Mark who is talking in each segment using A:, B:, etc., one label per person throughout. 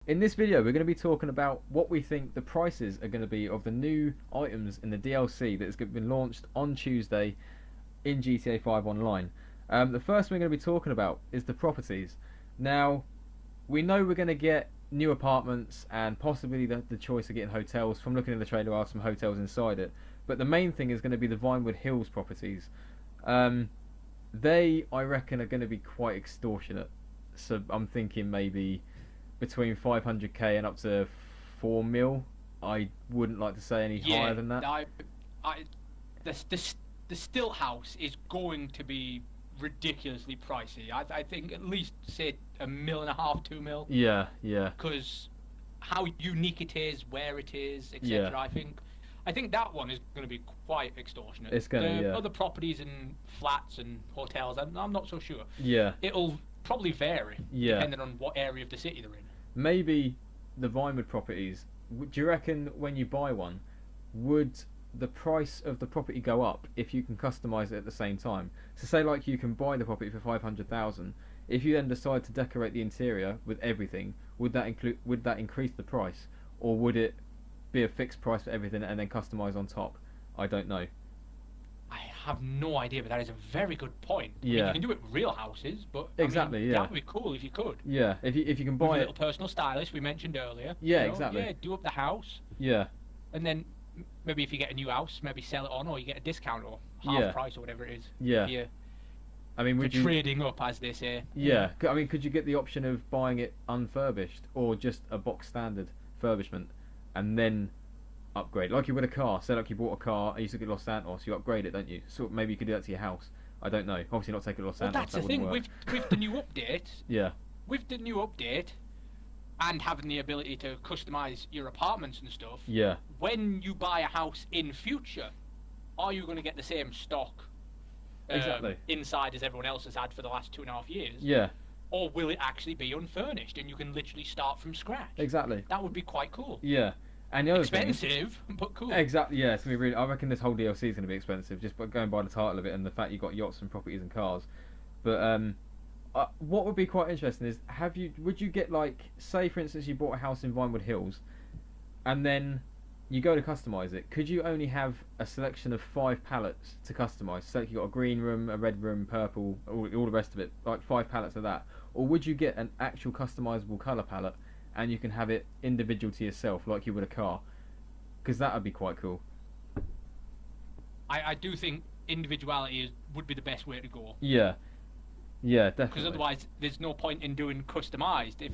A: In this video, we're going to be talking about what we think the prices are going to be of the new items in the DLC that has been launched on Tuesday in GTA 5 Online. The first thing we're going to be talking about is the properties. Now, we know we're going to get new apartments and possibly the choice of getting hotels. From looking at the trailer, there are some hotels inside it. But the main thing is going to be the Vinewood Hills properties. Um, they, I reckon, are going to be quite extortionate. So I'm thinking maybe between 500k and up to 4 mil. I wouldn't like to say any higher
B: Yeah,
A: than that.
B: I, the still house is going to be ridiculously pricey. I think at least say a mil and a half, 2 mil,
A: Yeah, yeah,
B: because how unique it is, where it is,
A: yeah.
B: etc. I think that one is going to be quite extortionate.
A: It's gonna,
B: The
A: yeah,
B: other properties and flats and hotels, I'm not so sure.
A: yeah,
B: It'll probably vary
A: yeah.
B: depending on what area of the city they're in.
A: Maybe the Vinewood properties. Do you reckon when you buy one, would the price of the property go up if you can customize it at the same time? So say like you can buy the property for 500,000. If you then decide to decorate the interior with everything, would that increase the price, or would it be a fixed price for everything and then customize on top? I don't know.
B: I have no idea, but that is a very good point. I mean, you
A: Yeah,
B: can do it with real houses, but I mean,
A: exactly.
B: that
A: Yeah,
B: would be cool if you could.
A: yeah. If you can
B: With a
A: buy
B: little
A: it,
B: personal stylist we mentioned earlier,
A: yeah, exactly.
B: yeah, do up the house,
A: Yeah,
B: and then maybe if you get a new house, maybe sell it on, or you get a discount or half
A: yeah,
B: price or whatever it is
A: yeah.
B: for
A: I mean,
B: for
A: would you?
B: trading up, as they say.
A: Yeah, I mean, could you get the option of buying it unfurbished or just a box standard furbishment and then upgrade? Like you would a car. Say like you bought a car and you took it to Los Santos, you upgrade it, don't you? So maybe you could do that to your house. I don't know. Obviously not take it to Los
B: Well,
A: Santos,
B: that's
A: that
B: the
A: wouldn't
B: thing
A: work.
B: with the new update,
A: Yeah,
B: and having the ability to customize your apartments and stuff.
A: yeah,
B: When you buy a house in future, are you going to get the same stock
A: exactly.
B: inside as everyone else has had for the last 2.5 years?
A: Yeah,
B: Or will it actually be unfurnished and you can literally start from scratch?
A: exactly.
B: That would be quite cool.
A: Yeah. And the other thing,
B: Expensive, but cool.
A: exactly, yeah, it's gonna be really. I reckon this whole DLC is gonna be expensive just by going by the title of it and the fact you've got yachts and properties and cars. But what would be quite interesting is would you get like say for instance you bought a house in Vinewood Hills and then you go to customize it, could you only have a selection of 5 palettes to customize? So like you got a green room, a red room, purple, all the rest of it, like 5 palettes of that, or would you get an actual customizable color palette and you can have it individual to yourself like you would a car? Because that would be quite cool.
B: I do think individuality would be the best way to go.
A: Yeah, yeah,
B: Because
A: definitely.
B: otherwise, there's no point in doing customized if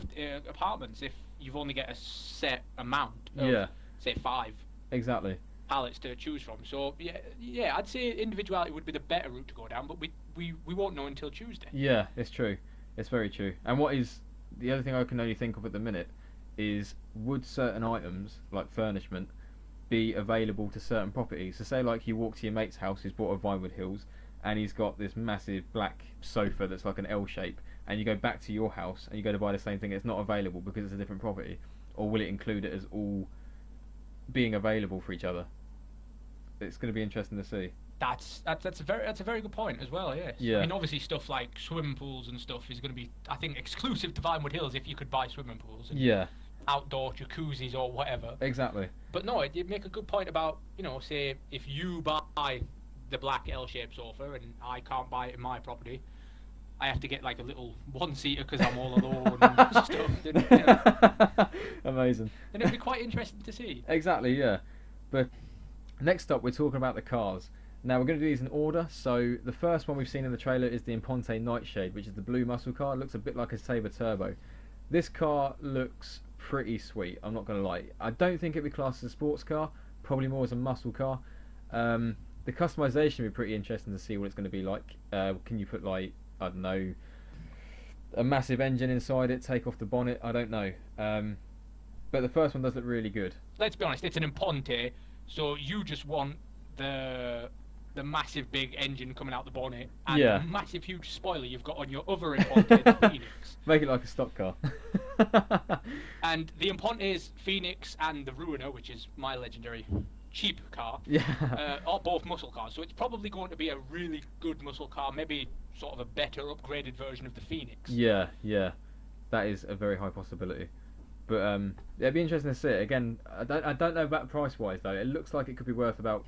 B: apartments if you've only got a set amount of,
A: Yeah,
B: say, 5
A: exactly.
B: palettes to choose from. So yeah, I'd say individuality would be the better route to go down, but we won't know until Tuesday.
A: Yeah, it's true. It's very true. And what is the other thing I can only think of at the minute is would certain items like furnishment be available to certain properties? So say like you walk to your mate's house who's bought a Vinewood Hills and he's got this massive black sofa that's like an L shape, and you go back to your house and you go to buy the same thing, it's not available because it's a different property, or will it include it as all being available for each other? It's going to be interesting to see.
B: That's a very good point as well. Yes, I
A: Yeah,
B: mean obviously stuff like swimming pools and stuff is going to be, I think, exclusive to Vinewood Hills if you could buy swimming pools and
A: yeah,
B: outdoor jacuzzis or whatever.
A: exactly.
B: But no, it make a good point about, say if you buy the black L-shaped sofa and I can't buy it in my property, I have to get like a little one-seater because I'm all alone and stuff.
A: Amazing.
B: Then it'd be quite interesting to see.
A: Exactly, yeah. But next up, we're talking about the cars. Now, we're going to do these in order. So, the first one we've seen in the trailer is the Imponte Nightshade, which is the blue muscle car. It looks a bit like a Sabre Turbo. This car looks pretty sweet, I'm not going to lie. I don't think it'd be classed as a sports car, probably more as a muscle car. The customization would be pretty interesting to see what it's going to be like. Can you put, like, I don't know, a massive engine inside it, take off the bonnet? I don't know. But the first one does look really good.
B: Let's be honest, it's an Imponte, so you just want the massive big engine coming out the bonnet and
A: Yeah.
B: the massive huge spoiler you've got on your other Imponte, the Phoenix.
A: Make it like a stock car.
B: And the Impontes, Phoenix, and the Ruiner, which is my legendary cheap car,
A: Yeah.
B: are both muscle cars. So it's probably going to be a really good muscle car, maybe sort of a better upgraded version of the Phoenix.
A: Yeah, yeah. That is a very high possibility. But it'd be interesting to see it again. I don't know about price wise though. It looks like it could be worth about,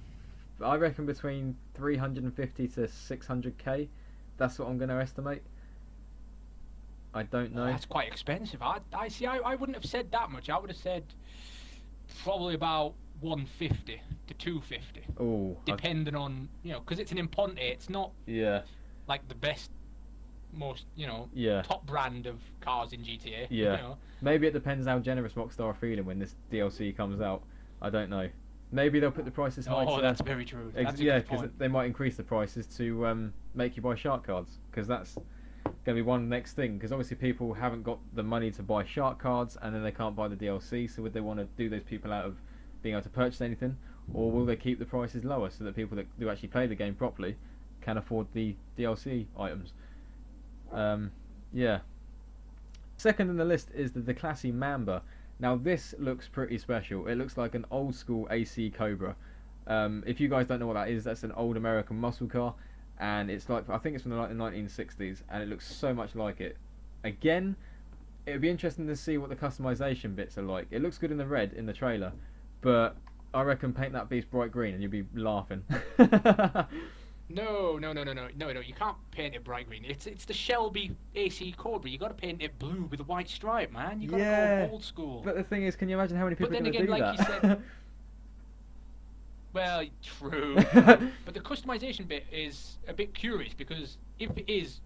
A: I reckon, between 350 to 600k. That's what I'm going to estimate. I don't know.
B: That's quite expensive. I see. I wouldn't have said that much. I would have said probably about 150 to 250.
A: Oh,
B: depending on, because it's an Imponte. It's not
A: yeah,
B: like the best, most
A: yeah,
B: top brand of cars in GTA.
A: yeah. Maybe it depends how generous Rockstar are feeling when this DLC comes out. I don't know. Maybe they'll put the prices high.
B: Oh, that's very true. That's
A: yeah, because they might increase the prices to make you buy shark cards, because that's going to be one next thing. Because obviously people haven't got the money to buy shark cards, and then they can't buy the DLC. So would they want to do those people out of being able to purchase anything, or will they keep the prices lower so that people that do actually play the game properly can afford the DLC items? Yeah. Second on the list is the Classy Mamba. Now this looks pretty special. It looks like an old school AC Cobra. If you guys don't know what that is, that's an old American muscle car, and it's like, I think it's from the 1960s, and it looks so much like it. Again, it would be interesting to see what the customization bits are like. It looks good in the red in the trailer, but I reckon paint that beast bright green and you'll be laughing.
B: No. You can't paint it bright green. It's the Shelby AC Cobra. You got to paint it blue with a white stripe, man. You got to go old school.
A: But the thing is, can you imagine how many people
B: But
A: are
B: then
A: going to
B: again,
A: do
B: like
A: that?
B: you said, well, true. But the customization bit is a bit curious, because if it is,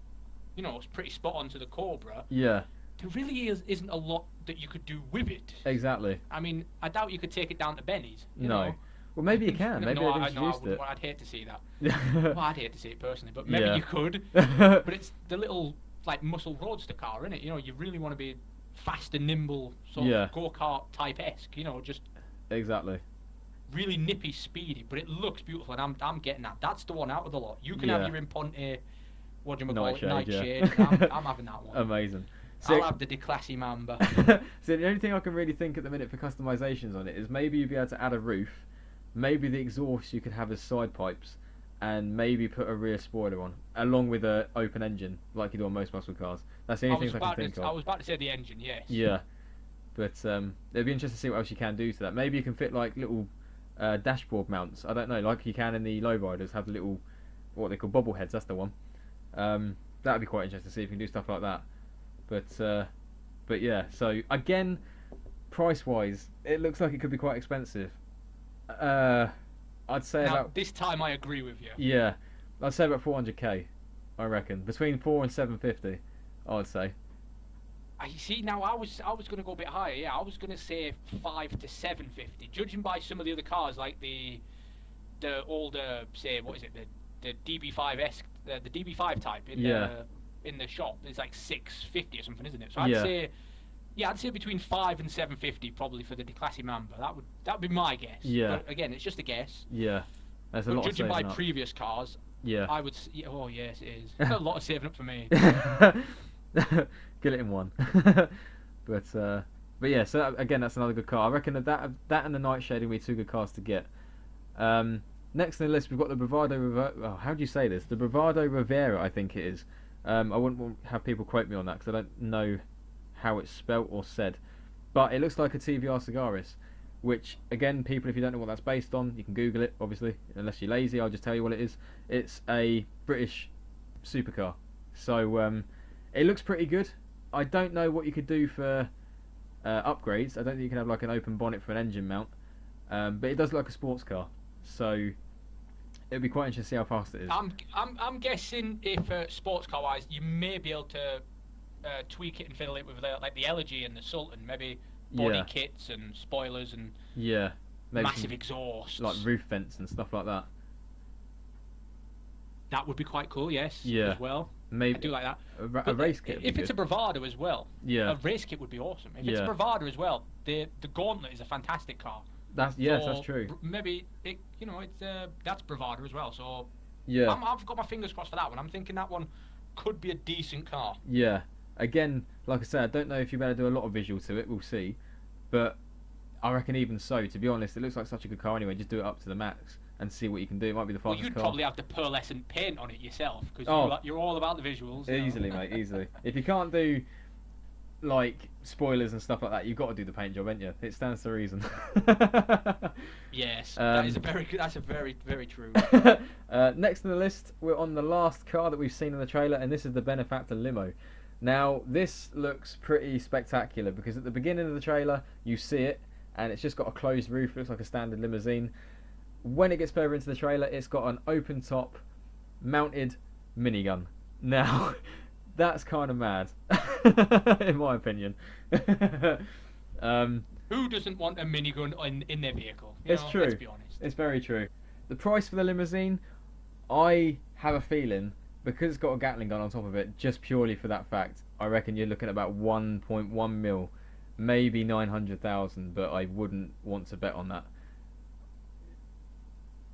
B: it's pretty spot on to the Cobra.
A: Yeah.
B: There really isn't a lot that you could do with it.
A: Exactly.
B: I mean, I doubt you could take it down to Benny's. You
A: No.
B: know?
A: Well, maybe you can. Maybe they've introduced it.
B: Well, I'd hate to see that. Well, I'd hate to see it personally, but maybe
A: Yeah.
B: you could. But it's the little, like, muscle roadster car, isn't it? You really want to be fast and nimble, sort
A: Yeah.
B: of go-kart type-esque, just
A: Exactly.
B: really nippy, speedy, but it looks beautiful, and I'm getting that. That's the one out of the lot. You can
A: Yeah.
B: have your Imponte, what do you call it,
A: Nightshade.
B: Nightshade. I'm having that one.
A: Amazing.
B: I'll have the Classy Mamba.
A: So the only thing I can really think at the minute for customizations on it is maybe you'd be able to add a roof, maybe the exhaust you could have as side pipes, and maybe put a rear spoiler on, along with a open engine like you do on most muscle cars. That's the only things I can think
B: I
A: of.
B: was about to say the engine, yes.
A: Yeah, but it'd be interesting to see what else you can do to that. Maybe you can fit like little dashboard mounts. I don't know, like you can in the lowriders, have little, what they call bobbleheads. That's the one. That'd be quite interesting to see if you can do stuff like that. But yeah. So again, price wise, it looks like it could be quite expensive. I'd say
B: Now,
A: about,
B: this time I agree with you.
A: yeah, I'd say about 400k. I reckon between 4 and 750. I'd say.
B: I see. Now I was going to go a bit higher. Yeah, I was going to say 5 to 750. Judging by some of the other cars, like the older, say, what is it, the DB5S, the DB5 type in the shop, it's like 650 or something, isn't it? So I'd say between 5 and 750 probably for the Classy Mamba. That would be my guess.
A: Yeah.
B: But again, it's just a guess.
A: Yeah, there's a
B: But
A: lot
B: judging
A: of
B: by
A: saving up.
B: previous cars,
A: Yeah.
B: I would. Oh yes, it is. There's a lot of saving up for me.
A: Get it in one. But yeah, so again, that's another good car. I reckon that and the Nightshade will be two good cars to get. Next on the list, we've got the Bravado Rivera. Oh, how do you say this? The Bravado Rivera, I think it is. I wouldn't want to have people quote me on that because I don't know how it's spelt or said. But it looks like a TVR Cigaris, which, again, people, if you don't know what that's based on, you can Google it, obviously. Unless you're lazy, I'll just tell you what it is. It's a British supercar. So it looks pretty good. I don't know what you could do for upgrades. I don't think you can have like an open bonnet for an engine mount. But it does look like a sports car. So it'd be quite interesting to see how fast it is.
B: I'm guessing if sports car wise, you may be able to tweak it and fiddle it with like the Elegy and the Sultan, maybe body kits and spoilers and
A: maybe
B: massive exhausts,
A: like roof vents and stuff like that.
B: That would be quite cool, yes.
A: Yeah.
B: As well.
A: Maybe
B: I do like that.
A: A race kit.
B: If it's a Bravado as well, a race kit would be awesome. If it's a
A: Yeah.
B: Bravado as well, the Gauntlet is a fantastic car.
A: That's true.
B: Maybe that's Bravado as well. So
A: Yeah.
B: I've got my fingers crossed for that one. I'm thinking that one could be a decent car.
A: Yeah. Again, like I said, I don't know if you better do a lot of visual to it. We'll see. But I reckon even so, to be honest, it looks like such a good car anyway. Just do it up to the max and see what you can do. It might be the
B: Well,
A: fastest
B: you'd
A: car.
B: probably have to pearlescent paint on it yourself because
A: Oh.
B: you're all about the visuals.
A: Easily, mate, easily. If you can't do like spoilers and stuff like that, you've got to do the paint job, ain't you? It stands to reason.
B: Yes, that is a very good. That's a very very true.
A: Next on the list, we're on the last car that we've seen in the trailer, and this is the Benefactor limo. Now, this looks pretty spectacular because at the beginning of the trailer, you see it, and it's just got a closed roof, looks like a standard limousine. When it gets further into the trailer, it's got an open top, mounted minigun. Now, that's kind of mad, in my opinion.
B: Who doesn't want a minigun in their vehicle?
A: It's true.
B: Let's be honest.
A: It's very true. The price for the limousine, I have a feeling, because it's got a Gatling gun on top of it, just purely for that fact, I reckon you're looking at about 1.1 mil, maybe 900,000, but I wouldn't want to bet on that.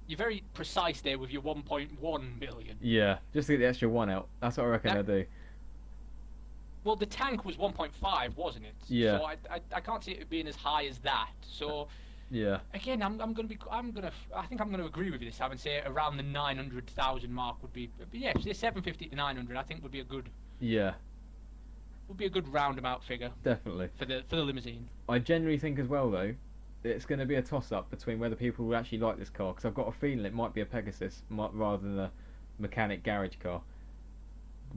B: You're very precise there with your 1.1 million.
A: Yeah, just to get the extra one out. That's what I reckon they'll do.
B: Well, the tank was 1.5, wasn't it?
A: Yeah.
B: So I can't see it being as high as that. So
A: yeah.
B: Again, I think I'm gonna agree with you this time and say around the 900,000 mark would be. Yeah, say 750 to 900. I think would be a good.
A: Yeah.
B: Would be a good roundabout figure.
A: Definitely.
B: For the limousine.
A: I generally think as well though, it's going to be a toss-up between whether people will actually like this car, because I've got a feeling it might be a Pegasus rather than a mechanic garage car,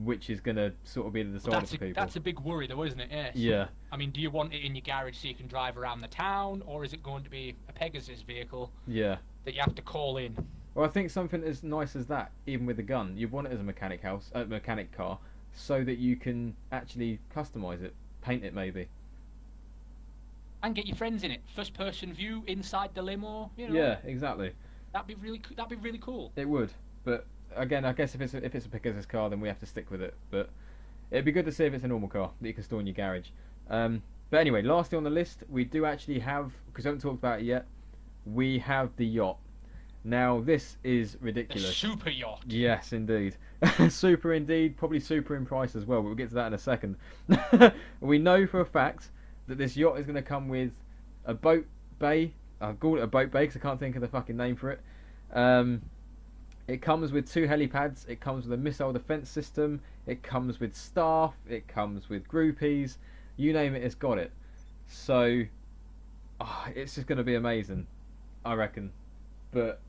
A: which is going to sort of be the decider for people.
B: That's a big worry though, isn't it? Yes.
A: Yeah.
B: I mean, do you want it in your garage so you can drive around the town, or is it going to be a Pegasus vehicle?
A: Yeah.
B: That you have to call in?
A: Well, I think something as nice as that, even with the gun, you want it as a mechanic car, so that you can actually customise it, paint it maybe.
B: And get your friends in it. First person view inside the limo.
A: Yeah, exactly.
B: That'd be really cool.
A: It would, but again, I guess if it's a Pegasus car, then we have to stick with it. But it'd be good to see if it's a normal car that you can store in your garage. But anyway, lastly on the list, we do actually have, because I haven't talked about it yet, we have the Yacht. Now this is ridiculous.
B: The super yacht.
A: Yes, indeed. Super indeed, probably super in price as well, but we'll get to that in a second. We know for a fact that this yacht is going to come with a boat bay. I'll call it a boat bay because I can't think of the fucking name for it. It comes with 2 helipads. It comes with a missile defense system. It comes with staff. It comes with groupies. You name it, it's got it. So, it's just going to be amazing, I reckon. But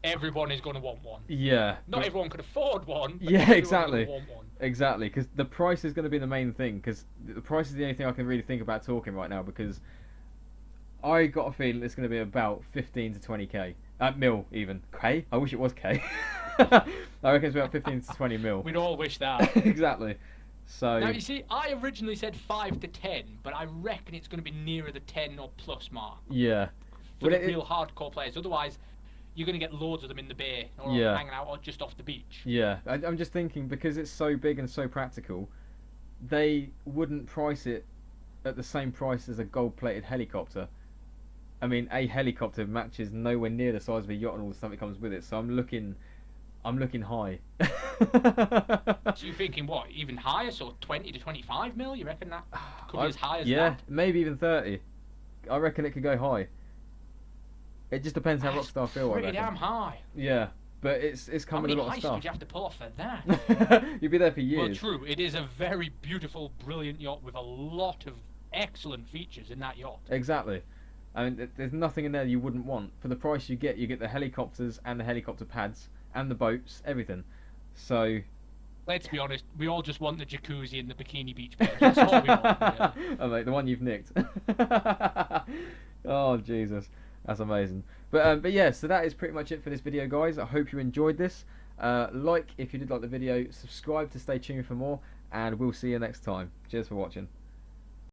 B: everyone is going to want one.
A: Yeah.
B: Not everyone could afford one. But
A: yeah, exactly.
B: Want one.
A: Exactly, because the price is going to be the main thing. Because the price is the only thing I can really think about talking right now. Because I got a feeling it's going to be about 15 to 20k. Mil even. K? I wish it was K. I reckon it's about 15 to 20 mil.
B: We'd all wish that.
A: Exactly. So
B: now you see, I originally said 5 to 10, but I reckon it's going to be nearer the 10 or plus mark.
A: Yeah.
B: For the real hardcore players. Otherwise, you're going to get loads of them in the bay or hanging out or just off the beach.
A: Yeah, I'm just thinking, because it's so big and so practical, they wouldn't price it at the same price as a gold-plated helicopter. I mean, a helicopter matches nowhere near the size of a yacht and all the stuff that comes with it. So I'm looking high.
B: So you're thinking what? Even higher? So 20 to 25 mil? You reckon that could be as high as that?
A: Yeah, maybe even 30. I reckon it could go high. It just depends how Rockstar feel.
B: Pretty damn high.
A: Yeah, but it's coming with a lot of stuff.
B: How many heists would you have to pull off for that?
A: You'd be there for years.
B: Well, true. It is a very beautiful, brilliant yacht with a lot of excellent features in that yacht.
A: Exactly. I mean, there's nothing in there you wouldn't want. For the price you get the helicopters and the helicopter pads and the boats, everything. So
B: let's be honest, we all just want the jacuzzi and the bikini beach bed. That's all we want. Really.
A: Oh, mate, the one you've nicked. Oh, Jesus. That's amazing. But yeah, so that is pretty much it for this video, guys. I hope you enjoyed this. Like if you did like the video, subscribe to stay tuned for more, and we'll see you next time. Cheers for watching.